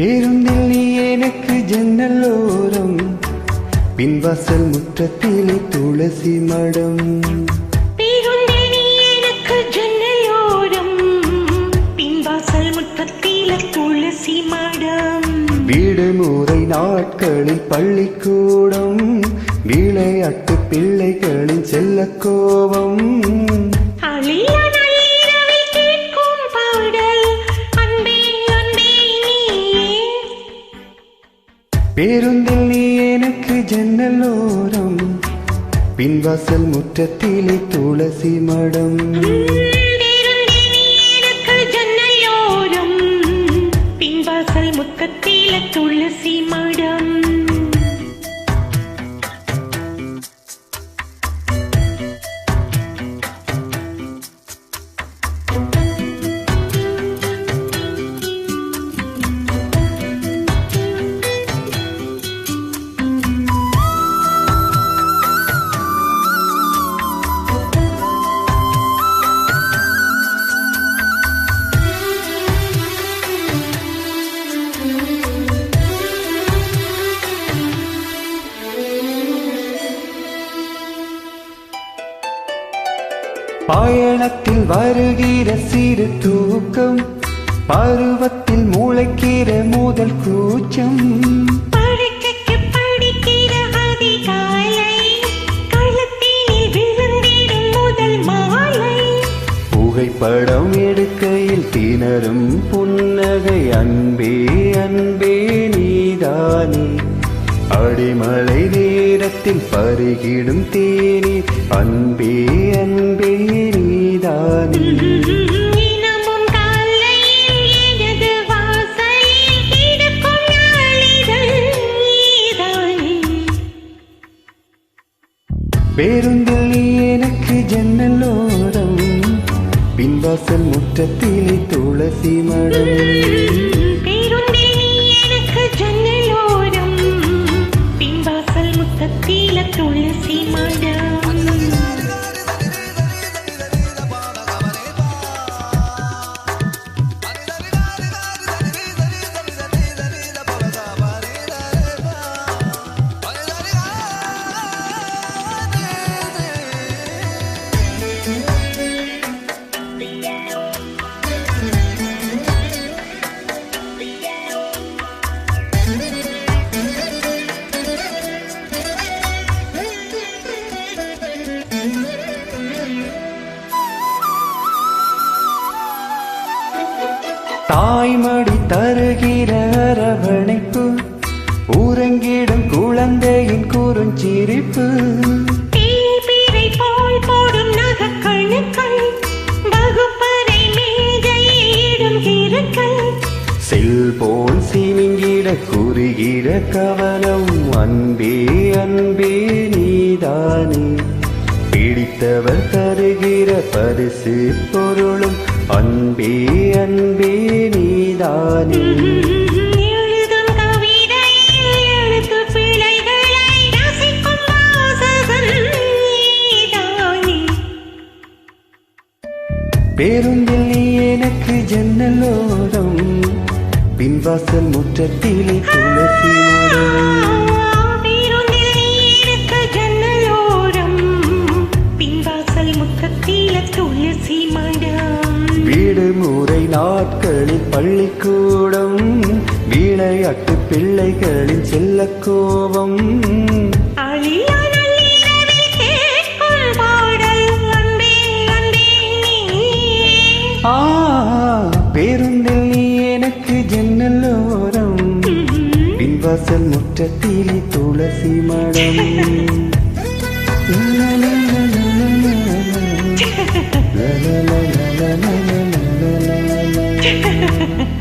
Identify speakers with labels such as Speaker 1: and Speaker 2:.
Speaker 1: பேருந்தில் நீ எனக்கு ஜன்னலோரம், பின்வாசல் முற்றத்திலே துளசி மடம்.
Speaker 2: பேருந்தில் நீ எனக்கு ஜன்னலோரம், பின்வாசல் முற்றத்திலே துளசி மடம்.
Speaker 1: விடுமுறை நாட்களில் பள்ளிக்கூடம், விளையாட்டு பிள்ளைகளின் செல்ல கோபம். பேருந்தில் நீ எனக்கு ஜன்னலோரம், பின்வாசல் முற்றத்திலே துளசி மடம்.
Speaker 2: பேருந்தில் நீ எனக்கு ஜன்னலோரம், பின்வாசல் முற்றத்திலே துளசி மடம்.
Speaker 1: பயணத்தில் வருகிற சிறு தூக்கம், பருவத்தில் முளைக்கிற முதல் கூச்சம்.
Speaker 2: படுக்கைக்கு படிக்கிற அதிகாலை, களத்தினில் விழுந்திடும் முதல் மாலை.
Speaker 1: புகைப்படம் எடுக்கையில் திணறும் புன்னகை, அன்பே அன்பே நீதானே. அடிமழை நேரத்தில் பருகிடும் தேனே, அன்பே அன்பே நீதானே.
Speaker 2: தினமும் காலையில் எனது வாசலில் கிடக்கும் நாளிதழ் நீதானே.
Speaker 1: பேருந்தில் நீ எனக்கு ஜன்னலோரம், பின்வாசல் முற்றத்திலே துளசி மடம்.
Speaker 2: பேருந்தில் நீ எனக்கு ஜன்னலோரம், பின்வாசல் முற்றத்திலே துளசி மடம்.
Speaker 1: தாய்மடி தருகிற அரவணைப்பு, உறங்கிடும் குழந்தையின் குறுஞ்சிரிப்பு.
Speaker 2: தீப்பிறை போல் போடும் நகக்கணுக்கள், வகுப்பறை மேஜையிடும் கிறுக்கள்.
Speaker 1: செல்போன் சிமிங்கிட குறுகிற கவனம், அன்பே அன்பே நீதானே. பிடித்தவர் தருகிற பரிசு பொருளும், அன்பே அன்பே நீதானே.
Speaker 2: எழுதும் கவிதையில் எழுத்து பிழைகளை ரசிக்கும் வாசகன் நீதானே.
Speaker 1: பேருந்தில் நீ எனக்கு ஜன்னலோரம், பின்வாசல் முற்றத்திலே துளசி மடம்.
Speaker 2: பேருந்தில் நீ எனக்கு ஜன்னலோரம், பின்வாசல் முற்றத்திலே துளசி மடம்.
Speaker 1: விடுமுறை நாட்களில் பள்ளிக்கூடம், விளையாட்டு பிள்ளைகளின் செல்ல கோபம். பேருந்தில் நீ எனக்கு ஜன்னலோரம், பின்வாசல் முற்றத்திலே துளசி மடம். la la la la la la la la la la